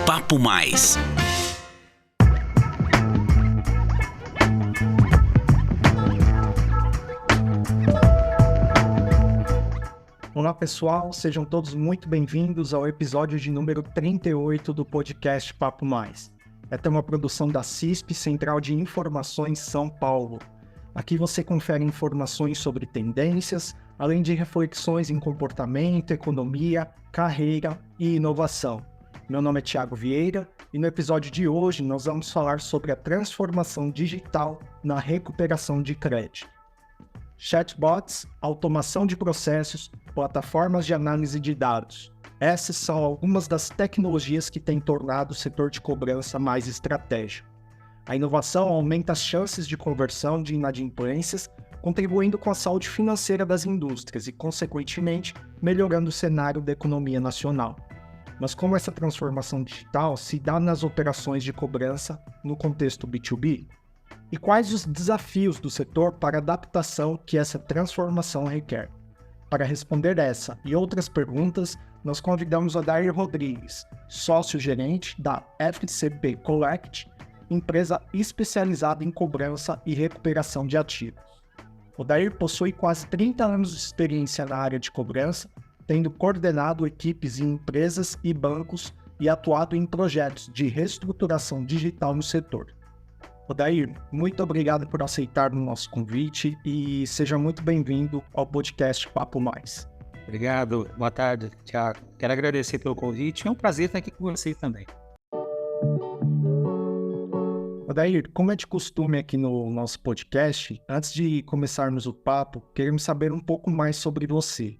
Papo Mais. Olá pessoal, sejam todos muito bem-vindos ao episódio de número 38 do podcast Papo Mais. Esta é uma produção da CISP, Central de Informações São Paulo. Aqui você confere informações sobre tendências, além de reflexões em comportamento, economia, carreira e inovação. Meu nome é Thiago Vieira e no episódio de hoje nós vamos falar sobre a transformação digital na recuperação de crédito. Chatbots, automação de processos, plataformas de análise de dados. Essas são algumas das tecnologias que têm tornado o setor de cobrança mais estratégico. A inovação aumenta as chances de conversão de inadimplências, contribuindo com a saúde financeira das indústrias e, consequentemente, melhorando o cenário da economia nacional. Mas como essa transformação digital se dá nas operações de cobrança no contexto B2B? E quais os desafios do setor para a adaptação que essa transformação requer? Para responder essa e outras perguntas, nós convidamos Odair Rodrigues, sócio-gerente da FCP Collect, empresa especializada em cobrança e recuperação de ativos. Odair possui quase 30 anos de experiência na área de cobrança, tendo coordenado equipes em empresas e bancos e atuado em projetos de reestruturação digital no setor. Odair, muito obrigado por aceitar o nosso convite e seja muito bem-vindo ao podcast Papo Mais. Obrigado, boa tarde, Thiago. Quero agradecer pelo convite, é um prazer estar aqui com vocês também. Odair, como é de costume aqui no nosso podcast, antes de começarmos o papo, queremos saber um pouco mais sobre você.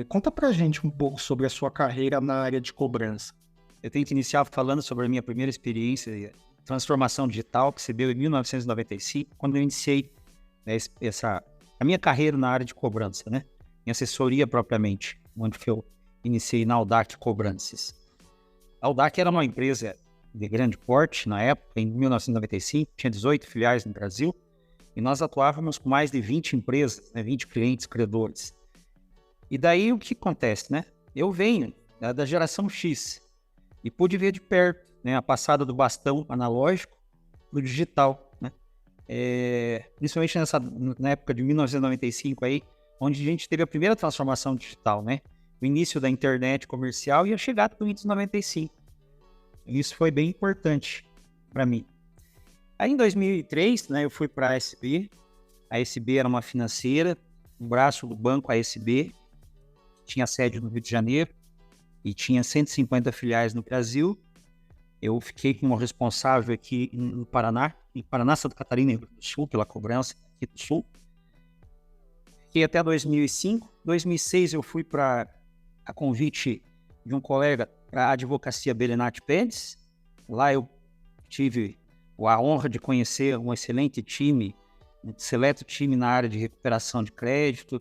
Conta pra gente um pouco sobre a sua carreira na área de cobrança. Eu tenho que iniciar falando sobre a minha primeira experiência transformação digital, que se deu em 1995, quando eu iniciei a minha carreira na área de cobrança, né? Em assessoria propriamente, onde eu iniciei na Audac Cobranças. A Audac era uma empresa de grande porte na época, em 1995, tinha 18 filiais no Brasil, e nós atuávamos com mais de 20 empresas, 20 clientes credores. E daí o que acontece, né? Eu venho da geração X e pude ver de perto, a passada do bastão analógico para o digital, né? Principalmente na época de 1995, aí, onde a gente teve a primeira transformação digital, né? O início da internet comercial e a chegada do Windows 95. Isso foi bem importante para mim. Aí em 2003, eu fui para a ASB. A ASB era uma financeira, um braço do banco ASB, tinha sede no Rio de Janeiro e tinha 150 filiais no Brasil. Eu fiquei como responsável aqui no Paraná, Santa Catarina e Rio Grande do Sul, pela cobrança aqui do Sul. Fiquei até 2005. 2006 eu fui a convite de um colega para a advocacia Belenati Pérez. Lá eu tive a honra de conhecer um excelente time, um seleto time na área de recuperação de crédito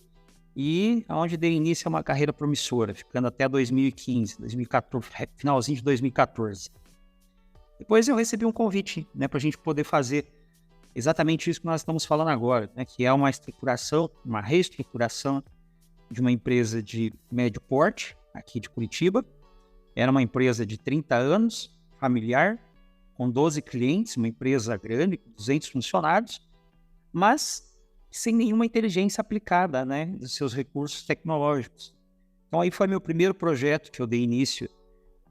e onde dei início a uma carreira promissora, ficando até 2015, 2014, finalzinho de 2014. Depois eu recebi um convite, para a gente poder fazer exatamente isso que nós estamos falando agora, que é uma reestruturação de uma empresa de médio porte, aqui de Curitiba. Era uma empresa de 30 anos, familiar, com 12 clientes, uma empresa grande, com 200 funcionários, mas sem nenhuma inteligência aplicada, dos seus recursos tecnológicos. Então aí foi meu primeiro projeto que eu dei início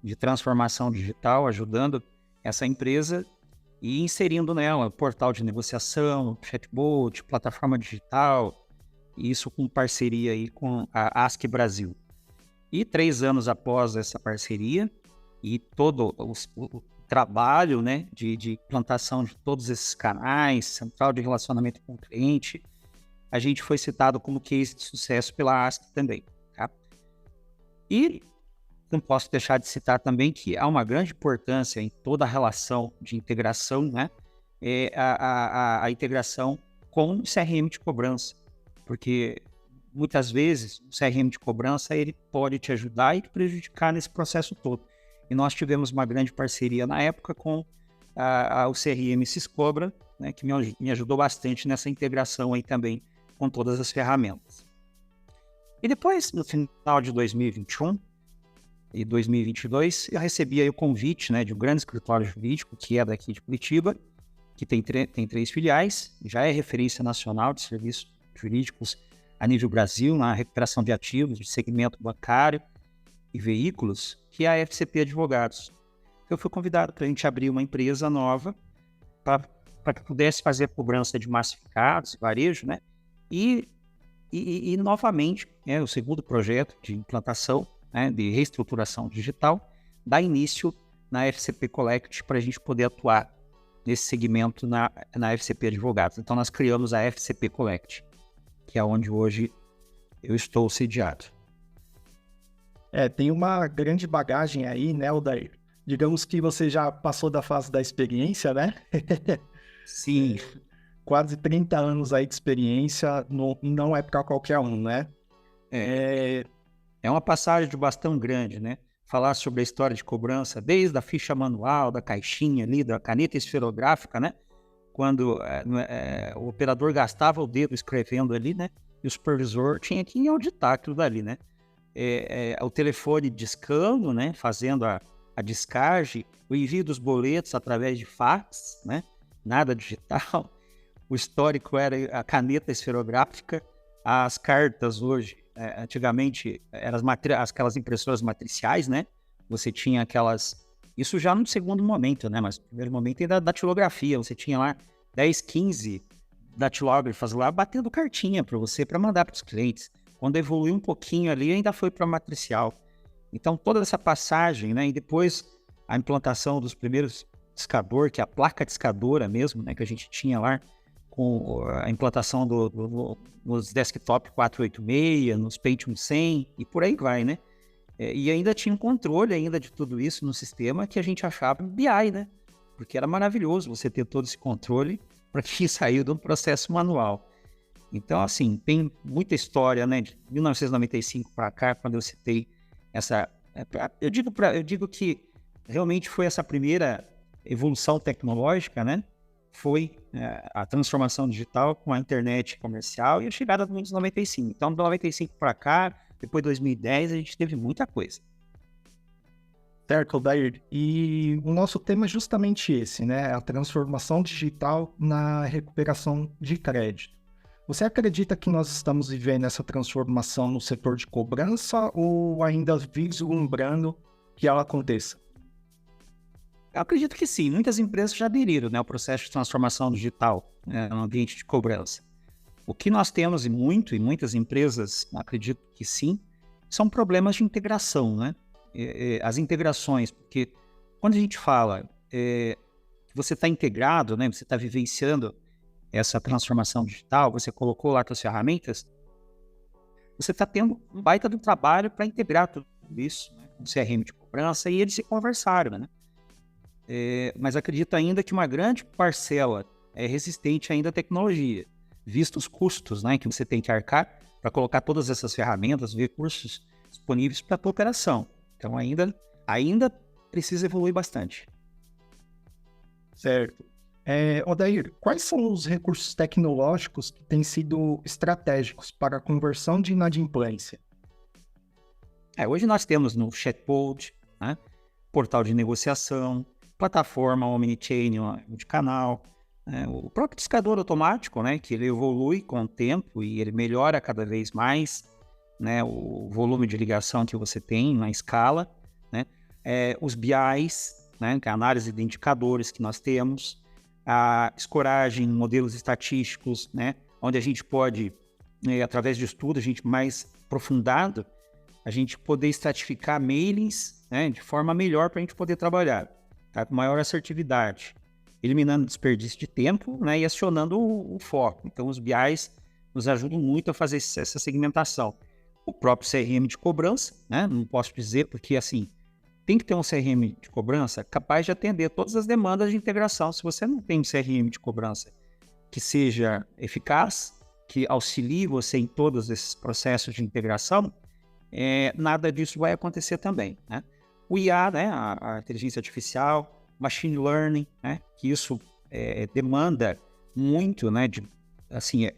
de transformação digital, ajudando essa empresa e inserindo nela portal de negociação, chatbot, plataforma digital, e isso com parceria aí com a ASC Brasil. E 3 anos após essa parceria e todo o trabalho de implantação de todos esses canais, central de relacionamento com o cliente, a gente foi citado como case de sucesso pela ASC também. Tá? E não posso deixar de citar também que há uma grande importância em toda a relação de integração, a integração com o CRM de cobrança, porque muitas vezes o CRM de cobrança ele pode te ajudar e te prejudicar nesse processo todo. E nós tivemos uma grande parceria na época com o CRM Siscobra, que me ajudou bastante nessa integração aí também com todas as ferramentas. E depois, no final de 2021, e 2022, eu recebi aí o convite, né, de um grande escritório jurídico, que é daqui de Curitiba, que tem 3 filiais, já é referência nacional de serviços jurídicos a nível Brasil, na recuperação de ativos, de segmento bancário e veículos, que é a FCP Advogados. Eu fui convidado para a gente abrir uma empresa nova para que pudesse fazer cobrança de massificados e varejo, né? E novamente, o segundo projeto de implantação, né, de reestruturação digital, dá início na FCP Collect para a gente poder atuar nesse segmento na FCP Advogados. Então, nós criamos a FCP Collect, que é onde hoje eu estou sediado. Tem uma grande bagagem aí, né, Odair? Digamos que você já passou da fase da experiência, né? Sim. Quase 30 anos aí de experiência, não é para qualquer um, né? É uma passagem de bastão grande, né? Falar sobre a história de cobrança, desde a ficha manual, da caixinha ali, da caneta esferográfica, né? Quando o operador gastava o dedo escrevendo ali, né? E o supervisor tinha que auditar aquilo dali, né? O telefone discando, né? Fazendo a descarte, o envio dos boletos através de fax, né? Nada digital. O histórico era a caneta esferográfica, as cartas hoje, antigamente eram aquelas impressoras matriciais, né? Você tinha aquelas... Isso já no segundo momento, né? Mas no primeiro momento ainda da datilografia. Você tinha lá 10, 15 datilógrafas lá batendo cartinha para você, para mandar para os clientes. Quando evoluiu um pouquinho ali, ainda foi para matricial. Então, toda essa passagem, né? E depois a implantação dos primeiros discador, que é a placa discadora mesmo, né? Que a gente tinha lá, com a implantação nos desktop 486, nos Pentium 100 e por aí vai, né? E ainda tinha um controle ainda de tudo isso no sistema que a gente achava BI, né? Porque era maravilhoso você ter todo esse controle para quem saiu do processo manual. Então, assim, tem muita história, né? De 1995 para cá, quando eu citei essa... Eu digo que realmente foi essa primeira evolução tecnológica, né? Foi a transformação digital com a internet comercial e a chegada do Windows 95. Então, de 95 para cá, depois de 2010, a gente teve muita coisa. Certo, Odair. E o nosso tema é justamente esse, né? A transformação digital na recuperação de crédito. Você acredita que nós estamos vivendo essa transformação no setor de cobrança ou ainda vislumbrando que ela aconteça? Eu acredito que sim. Muitas empresas já aderiram, né, ao processo de transformação digital, né, no ambiente de cobrança. O que nós temos, e muitas empresas, acredito que sim, são problemas de integração, né? As integrações, porque quando a gente fala que você está integrado, né, você está vivenciando essa transformação digital, você colocou lá suas ferramentas, você está tendo um baita do trabalho para integrar tudo isso, né, com o CRM de cobrança, e eles se conversaram, né? Mas acredito ainda que uma grande parcela é resistente ainda à tecnologia, visto os custos, né, que você tem que arcar para colocar todas essas ferramentas, recursos disponíveis para a tua operação. Então ainda precisa evoluir bastante. Certo. Odair, quais são os recursos tecnológicos que têm sido estratégicos para a conversão de inadimplência? Hoje nós temos no chatbot, né, portal de negociação, plataforma omnichannel de canal, o próprio discador automático, né, que ele evolui com o tempo e ele melhora cada vez mais, né, o volume de ligação que você tem na escala, né, os BIs, né, que é a análise de indicadores que nós temos, a escoragem, modelos estatísticos, né, onde a gente pode, através de estudo, a gente mais aprofundado, a gente poder estratificar mailings, né, de forma melhor para a gente poder trabalhar, tá, com maior assertividade, eliminando desperdício de tempo, né, e acionando o foco. Então, os BIs nos ajudam muito a fazer essa segmentação. O próprio CRM de cobrança, né, não posso dizer, porque assim, tem que ter um CRM de cobrança capaz de atender todas as demandas de integração. Se você não tem um CRM de cobrança que seja eficaz, que auxilie você em todos esses processos de integração, nada disso vai acontecer também, né? O IA, né, a inteligência artificial, machine learning, né, que isso demanda muito, né, assim,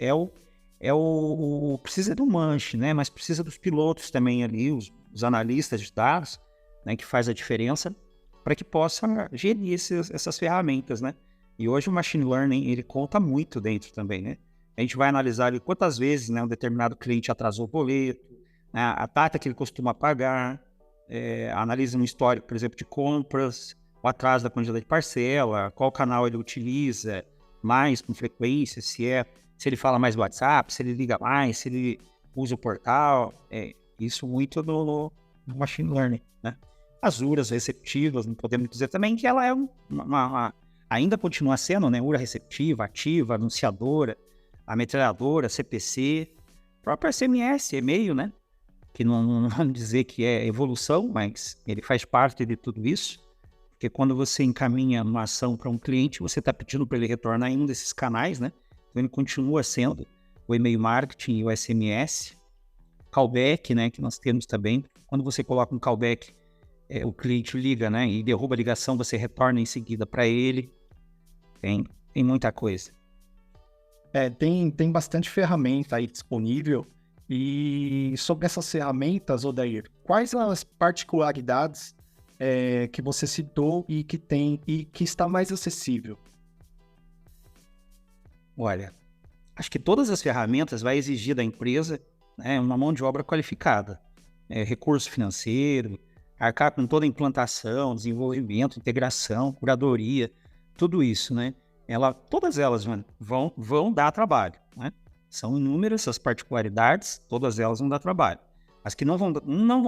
precisa do manche, né, mas precisa dos pilotos também ali, os analistas de dados, né, que faz a diferença para que possa gerir essas ferramentas, né? E hoje o Machine Learning, ele conta muito dentro também, né? A gente vai analisar ali quantas vezes, né, um determinado cliente atrasou o boleto, né, a data que ele costuma pagar, analisa um histórico, por exemplo, de compras, o atraso da quantidade de parcela, qual canal ele utiliza mais com frequência, se ele fala mais do WhatsApp, se ele liga mais, se ele usa o portal, isso muito no Machine Learning, né? As URAs receptivas, não podemos dizer também que ela é ainda continua sendo, né, URA receptiva, ativa, anunciadora, a metralhadora, CPC, próprio SMS, e-mail, né? Que não vamos dizer que é evolução, mas ele faz parte de tudo isso, porque quando você encaminha uma ação para um cliente, você está pedindo para ele retornar em um desses canais, né? Então ele continua sendo o e-mail marketing e o SMS, callback, né? Que nós temos também. Quando você coloca um callback, o cliente liga, né? E derruba a ligação, você retorna em seguida para ele. Tem muita coisa. Tem bastante ferramenta aí disponível. E sobre essas ferramentas, Odair, quais as particularidades que você citou e que está mais acessível? Olha, acho que todas as ferramentas vai exigir da empresa, né, uma mão de obra qualificada, recurso financeiro, arcar com toda a implantação, desenvolvimento, integração, curadoria, tudo isso, né? Todas elas, mano, vão dar trabalho, né? São inúmeras as particularidades, todas elas vão dar trabalho. As que não vão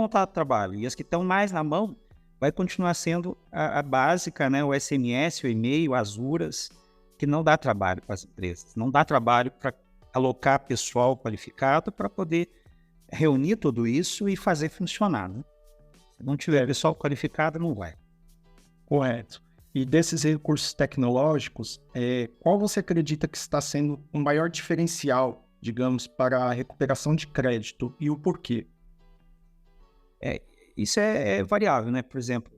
dar trabalho e as que estão mais na mão, vai continuar sendo a básica, né? O SMS, o e-mail, as URAs, que não dá trabalho para as empresas. Não dá trabalho para alocar pessoal qualificado para poder reunir tudo isso e fazer funcionar, né? Se não tiver pessoal qualificado, não vai. Correto. E desses recursos tecnológicos, qual você acredita que está sendo o maior diferencial, digamos, para a recuperação de crédito e o porquê? Isso é variável, né? Por exemplo,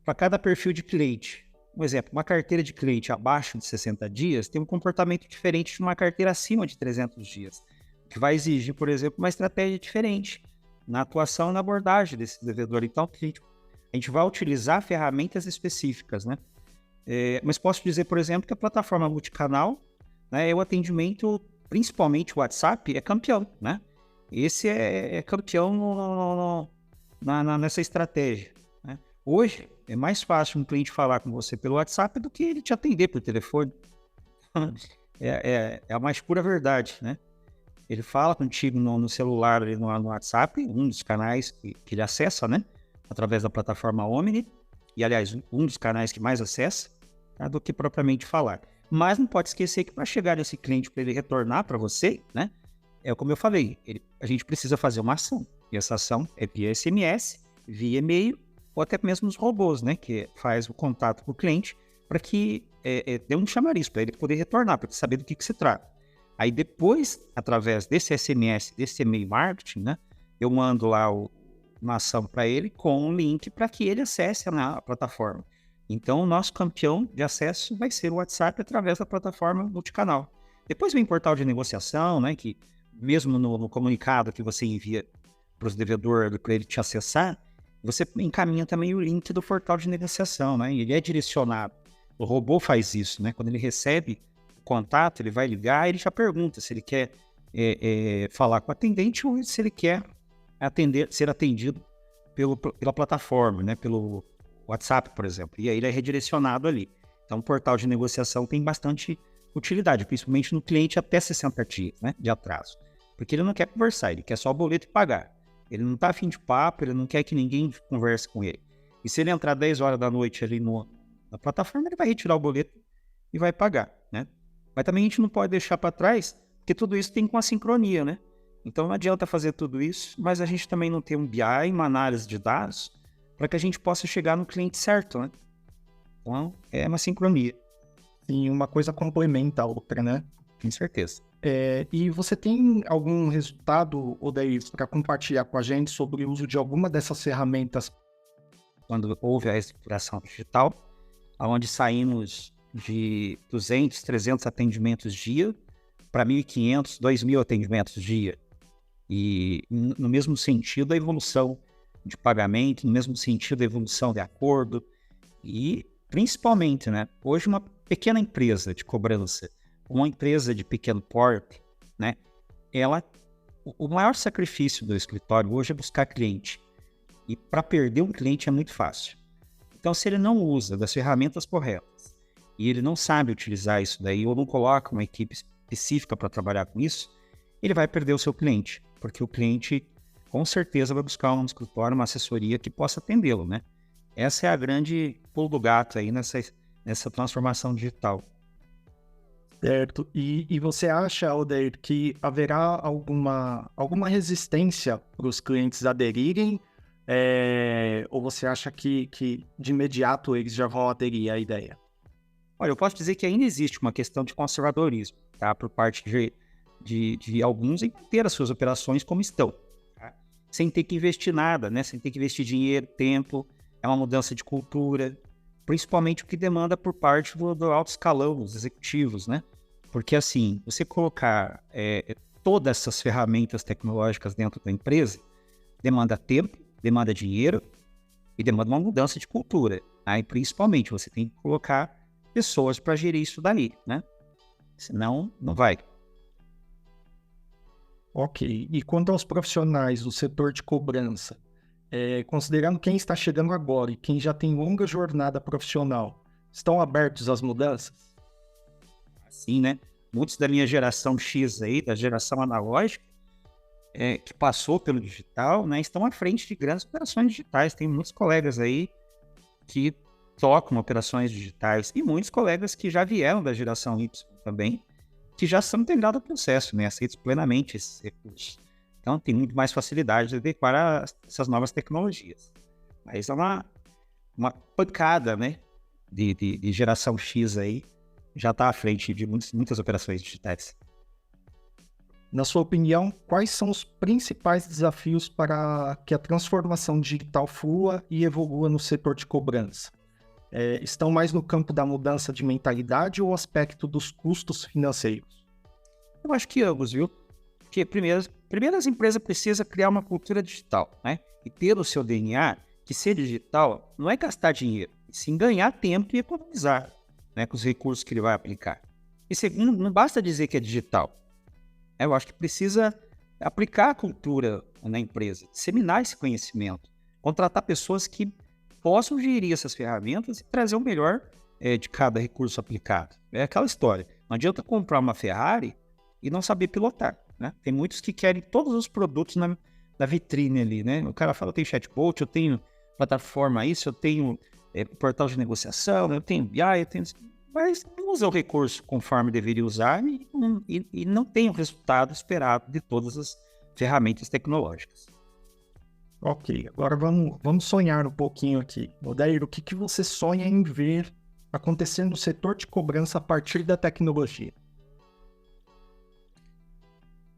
para cada perfil de cliente, um exemplo, uma carteira de cliente abaixo de 60 dias tem um comportamento diferente de uma carteira acima de 300 dias, que vai exigir, por exemplo, uma estratégia diferente na atuação e na abordagem desse devedor. Então, a gente vai utilizar ferramentas específicas, né? Mas posso dizer, por exemplo, que a plataforma multicanal, né, o atendimento, principalmente o WhatsApp, é campeão, né? Esse é campeão nessa estratégia, né? Hoje, é mais fácil um cliente falar com você pelo WhatsApp do que ele te atender por telefone. É a mais pura verdade, né? Ele fala contigo no celular, ali no WhatsApp, um dos canais que ele acessa, né? Através da plataforma Omni, e aliás, um dos canais que mais acessa, tá? Do que propriamente falar. Mas não pode esquecer que para chegar nesse cliente, para ele retornar para você, né? Como eu falei, a gente precisa fazer uma ação. E essa ação é via SMS, via e-mail, ou até mesmo os robôs, né? Que faz o contato com o cliente para que dê um chamariz para ele poder retornar, para saber do que se trata. Aí depois, através desse SMS, desse e-mail marketing, né? Eu mando lá uma ação para ele com um link para que ele acesse a plataforma. Então, o nosso campeão de acesso vai ser o WhatsApp através da plataforma multicanal. Depois vem o portal de negociação, né? Que mesmo no comunicado que você envia para os devedores, para ele te acessar, você encaminha também o link do portal de negociação, né? E ele é direcionado. O robô faz isso, né? Quando ele recebe o contato, ele vai ligar e ele já pergunta se ele quer falar com o atendente ou se ele quer ser atendido pela plataforma, né? Pelo WhatsApp, por exemplo. E aí ele é redirecionado ali. Então, o portal de negociação tem bastante utilidade, principalmente no cliente até 60 dias, né? De atraso. Porque ele não quer conversar, ele quer só o boleto e pagar. Ele não está afim de papo, ele não quer que ninguém converse com ele. E se ele entrar 10 horas da noite ali na plataforma, ele vai retirar o boleto e vai pagar, né? Mas também a gente não pode deixar para trás, porque tudo isso tem com a sincronia, né? Então não adianta fazer tudo isso, mas a gente também não tem um BI, uma análise de dados, para que a gente possa chegar no cliente certo, né? Então é uma sincronia. E uma coisa complementa a outra, né? Com certeza. E você tem algum resultado, Odair, para compartilhar com a gente sobre o uso de alguma dessas ferramentas? Quando houve a estruturação digital, onde saímos de 200, 300 atendimentos dia para 1.500, 2.000 atendimentos dia. E, no mesmo sentido, a evolução de pagamento, no mesmo sentido da evolução de acordo. E, principalmente, né, hoje uma pequena empresa de cobrança, uma empresa de pequeno porte, né, o maior sacrifício do escritório hoje é buscar cliente. E para perder um cliente é muito fácil. Então, se ele não usa das ferramentas corretas e ele não sabe utilizar isso daí, ou não coloca uma equipe específica para trabalhar com isso, ele vai perder o seu cliente, porque o cliente com certeza vai buscar um escritório, uma assessoria que possa atendê-lo, né? Essa é a grande pulo do gato aí nessa transformação digital. Certo. E você acha, Aldair, que haverá alguma resistência para os clientes aderirem? Ou você acha que de imediato eles já vão aderir à ideia? Olha, eu posso dizer que ainda existe uma questão de conservadorismo, tá? Por parte de alguns em ter as suas operações como estão, tá? Sem ter que investir nada, né? Sem ter que investir dinheiro, tempo. É uma mudança de cultura, principalmente o que demanda por parte do alto escalão, dos executivos, né? Porque, assim, você colocar todas essas ferramentas tecnológicas dentro da empresa demanda tempo, demanda dinheiro e demanda uma mudança de cultura. Aí, principalmente, você tem que colocar pessoas para gerir isso daí, né? Senão, não vai. Ok. E quanto aos profissionais do setor de cobrança, considerando quem está chegando agora e quem já tem longa jornada profissional, estão abertos às mudanças? Assim, né? Muitos da minha geração X aí, da geração analógica, que passou pelo digital, né, estão à frente de grandes operações digitais. Tem muitos colegas aí que tocam operações digitais e muitos colegas que já vieram da geração Y também, que já são integrados ao processo, né, aceitam plenamente esses recursos. Então, tem muito mais facilidade de adequar essas novas tecnologias. Mas é uma pancada, né, de geração X aí, já está à frente de muitas operações digitais. Na sua opinião, quais são os principais desafios para que a transformação digital flua e evolua no setor de cobrança? Estão mais no campo da mudança de mentalidade ou aspecto dos custos financeiros? Eu acho que ambos, viu? Porque primeiro as empresas precisam criar uma cultura digital, né? E ter o seu DNA, que ser digital não é gastar dinheiro, e sim ganhar tempo e economizar, né, com os recursos que ele vai aplicar. E segundo, não basta dizer que é digital. Eu acho que precisa aplicar a cultura na empresa, disseminar esse conhecimento, contratar pessoas que possam gerir essas ferramentas e trazer o melhor de cada recurso aplicado. É aquela história. Não adianta comprar uma Ferrari e não saber pilotar, né? Tem muitos que querem todos os produtos na vitrine ali, né? O cara fala, eu tenho chatbot, eu tenho plataforma isso, eu tenho portal de negociação, eu tenho BI, eu tenho... Mas não usa o recurso conforme deveria usar e não tem o resultado esperado de todas as ferramentas tecnológicas. Ok, agora vamos sonhar um pouquinho aqui. Odair, o que você sonha em ver acontecer no setor de cobrança a partir da tecnologia?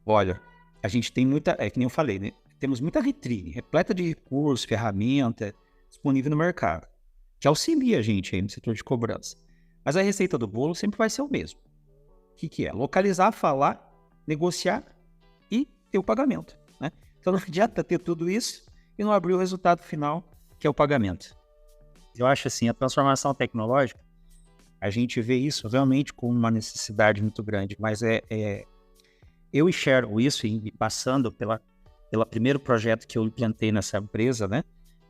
Olha, a gente tem muita, que nem eu falei, né? Temos muita vitrine, repleta de recursos, ferramenta disponível no mercado, que auxilia a gente aí no setor de cobrança. Mas a receita do bolo sempre vai ser o mesmo. O que é? Localizar, falar, negociar e ter o pagamento, né? Então não adianta ter tudo isso e não abrir o resultado final, que é o pagamento. Eu acho assim, a transformação tecnológica, a gente vê isso realmente como uma necessidade muito grande, mas eu enxergo isso e passando pelo primeiro projeto que eu implantei nessa empresa, né,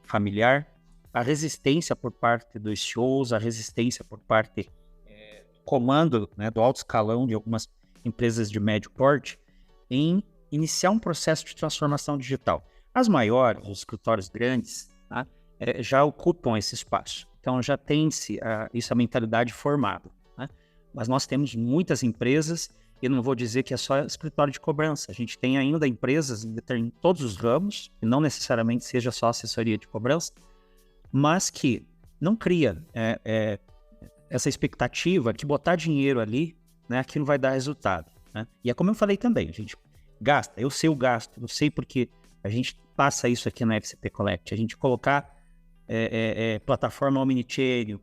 familiar, a resistência por parte dos CEOs, a resistência por parte do comando, né, do alto escalão de algumas empresas de médio porte em iniciar um processo de transformação digital. As maiores, os escritórios grandes, tá, já ocupam esse espaço. Então já tem-se a mentalidade formada, né? Mas nós temos muitas empresas, e não vou dizer que é só escritório de cobrança, a gente tem ainda empresas em todos os ramos, e não necessariamente seja só assessoria de cobrança, mas que não cria essa expectativa que botar dinheiro ali, né, aquilo vai dar resultado, né? E é como eu falei também, a gente gasta, eu sei o gasto, eu sei porque a gente passa isso aqui na FCP Collect, a gente colocar plataforma omnichannel,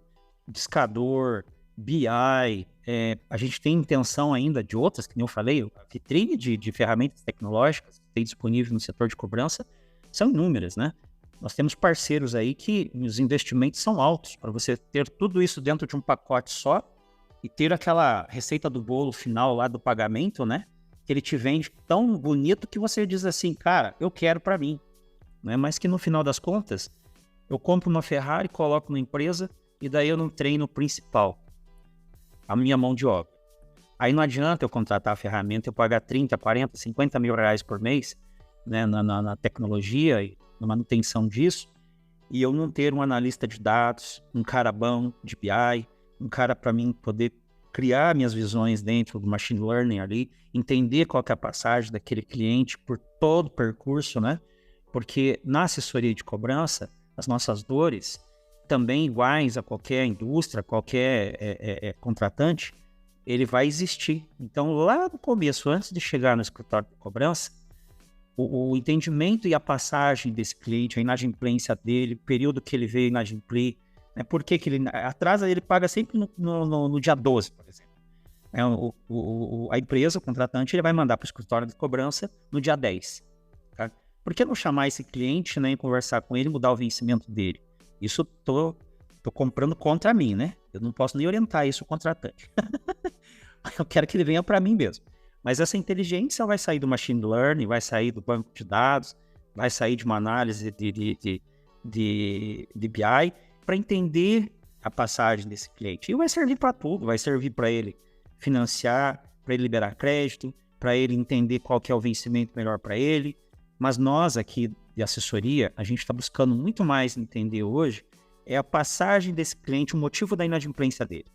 discador, BI, a gente tem intenção ainda de outras, que nem eu falei, a vitrine de ferramentas tecnológicas que tem disponível no setor de cobrança são inúmeras, né? Nós temos parceiros aí que os investimentos são altos para você ter tudo isso dentro de um pacote só e ter aquela receita do bolo final lá do pagamento, né? Que ele te vende tão bonito que você diz assim, cara, eu quero para mim, né? Mas que no final das contas, eu compro uma Ferrari, coloco na empresa e daí eu não treino o principal, a minha mão de obra. Aí não adianta eu contratar a ferramenta, eu pagar 30, 40, 50 mil reais por mês, né, na tecnologia e na manutenção disso, e eu não ter um analista de dados, um cara bom de BI, um cara para mim poder criar minhas visões dentro do machine learning ali, entender qual que é a passagem daquele cliente por todo o percurso, né? Porque na assessoria de cobrança, as nossas dores, também iguais a qualquer indústria, qualquer contratante, ele vai existir. Então, lá no começo, antes de chegar no escritório de cobrança, o entendimento e a passagem desse cliente, a inadimplência dele, o período que ele veio inadimplir, né, por que ele atrasa, ele paga sempre no dia 12, por exemplo. A empresa, o contratante, ele vai mandar para o escritório de cobrança no dia 10. Tá? Por que não chamar esse cliente, né, e conversar com ele e mudar o vencimento dele? Isso tô comprando contra mim, né? Eu não posso nem orientar isso ao contratante. Eu quero que ele venha para mim mesmo. Mas essa inteligência vai sair do machine learning, vai sair do banco de dados, vai sair de uma análise de BI para entender a passagem desse cliente. E vai servir para tudo, vai servir para ele financiar, para ele liberar crédito, para ele entender qual que é o vencimento melhor para ele. Mas nós aqui de assessoria, a gente está buscando muito mais entender hoje é a passagem desse cliente, o motivo da inadimplência dele.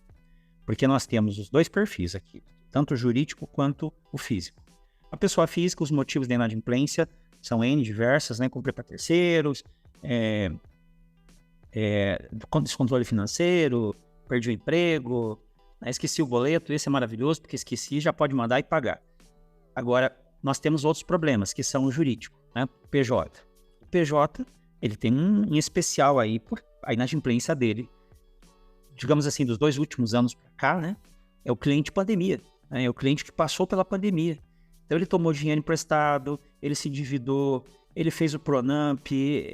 Porque nós temos os dois perfis aqui, tanto o jurídico quanto o físico. A pessoa física, os motivos da inadimplência são N diversas, né? Cumprir para terceiros, descontrole financeiro, perdi o emprego, esqueci o boleto, esse é maravilhoso, porque esqueci, já pode mandar e pagar. Agora, nós temos outros problemas, que são o jurídico, né? O PJ. O PJ, ele tem um especial aí, por a inadimplência dele, digamos assim, dos 2 últimos anos para cá, né? É o cliente pandemia, né? É o cliente que passou pela pandemia. Então, ele tomou dinheiro emprestado, ele se endividou, ele fez o Pronamp,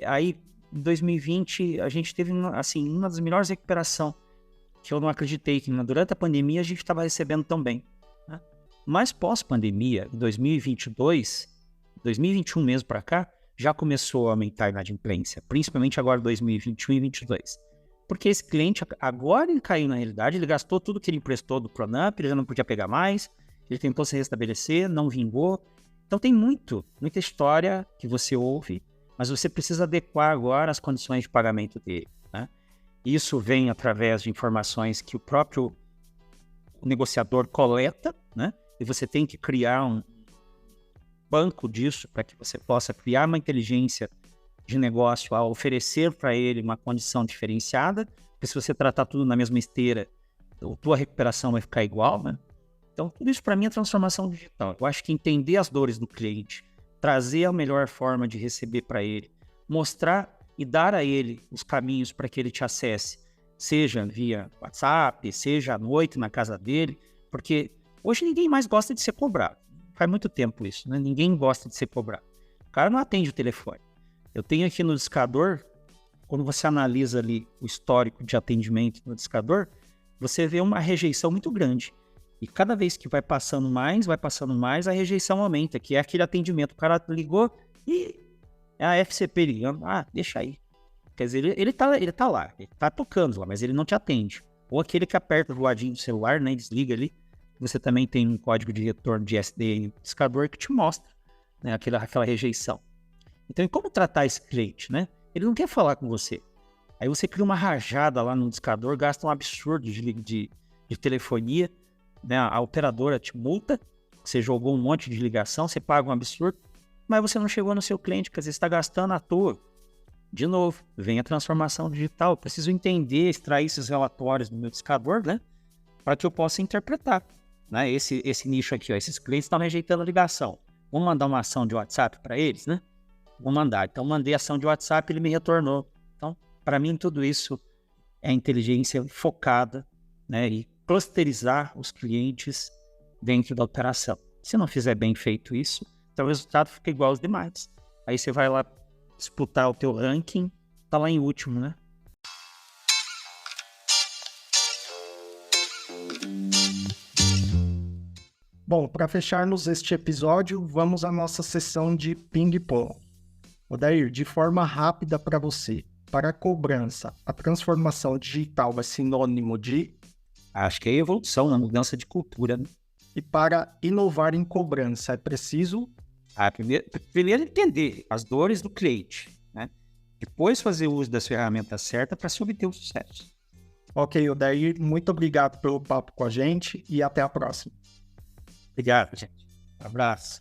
aí, em 2020, a gente teve, assim, uma das melhores recuperações, que eu não acreditei que durante a pandemia a gente estava recebendo tão bem, né? Mas pós-pandemia, em 2022, 2021 mesmo para cá, já começou a aumentar a inadimplência, principalmente agora 2021 e 2022. Porque esse cliente, agora ele caiu na realidade, ele gastou tudo que ele emprestou do Pronamp, ele já não podia pegar mais, ele tentou se restabelecer, não vingou. Então tem muita história que você ouve, mas você precisa adequar agora as condições de pagamento dele, né? Isso vem através de informações que o próprio negociador coleta, né? E você tem que criar um banco disso para que você possa criar uma inteligência de negócio a oferecer para ele uma condição diferenciada, porque se você tratar tudo na mesma esteira, a tua recuperação vai ficar igual, né? Então, tudo isso para mim é transformação digital. Eu acho que entender as dores do cliente, trazer a melhor forma de receber para ele, mostrar e dar a ele os caminhos para que ele te acesse, seja via WhatsApp, seja à noite na casa dele, porque hoje ninguém mais gosta de ser cobrado. Faz muito tempo isso, né? Ninguém gosta de ser cobrado. O cara não atende o telefone. Eu tenho aqui no discador, quando você analisa ali o histórico de atendimento no discador, você vê uma rejeição muito grande. E cada vez que vai passando mais, a rejeição aumenta, que é aquele atendimento. O cara ligou e é a FCP ligando. Ah, deixa aí. Quer dizer, ele tá lá, ele tá tocando lá, mas ele não te atende. Ou aquele que aperta o ladinho do celular, né, desliga ali. Você também tem um código de retorno de SDN no discador que te mostra, né, aquela rejeição. Então, e como tratar esse cliente, né? Ele não quer falar com você. Aí você cria uma rajada lá no discador, gasta um absurdo de telefonia, né? A operadora te multa, você jogou um monte de ligação, você paga um absurdo, mas você não chegou no seu cliente, quer dizer, você está gastando à toa. De novo, vem a transformação digital. Eu preciso entender, extrair esses relatórios do meu discador, né? Para que eu possa interpretar, né? Esse nicho aqui, ó, esses clientes estão rejeitando a ligação. Vamos mandar uma ação de WhatsApp para eles, né? Vou mandar. Então, mandei ação de WhatsApp, ele me retornou. Então, para mim, tudo isso é inteligência focada, né? E clusterizar os clientes dentro da operação. Se não fizer bem feito isso, então o resultado fica igual aos demais. Aí você vai lá, disputar o teu ranking, tá lá em último, né? Bom, para fecharmos este episódio, vamos à nossa sessão de ping-pong. Odair, de forma rápida para você, para a cobrança, a transformação digital é sinônimo de... Acho que é evolução, uma mudança de cultura, né? E para inovar em cobrança, é preciso... Primeiro entender as dores do cliente, né? Depois fazer uso das ferramentas certas para se obter o sucesso. Ok, Odair, muito obrigado pelo papo com a gente e até a próxima. Obrigado, gente. Um abraço.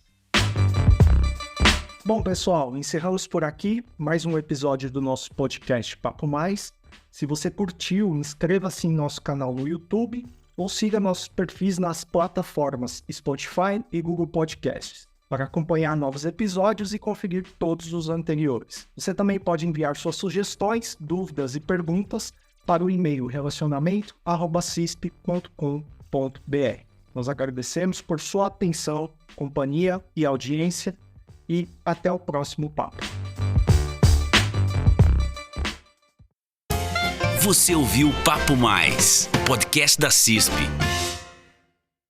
Bom, pessoal, encerramos por aqui mais um episódio do nosso podcast Papo Mais. Se você curtiu, inscreva-se em nosso canal no YouTube ou siga nossos perfis nas plataformas Spotify e Google Podcasts para acompanhar novos episódios e conferir todos os anteriores. Você também pode enviar suas sugestões, dúvidas e perguntas para o e-mail relacionamento@cisp.com.br. Nós agradecemos por sua atenção, companhia e audiência e até o próximo papo. Você ouviu Papo Mais, podcast da CISP.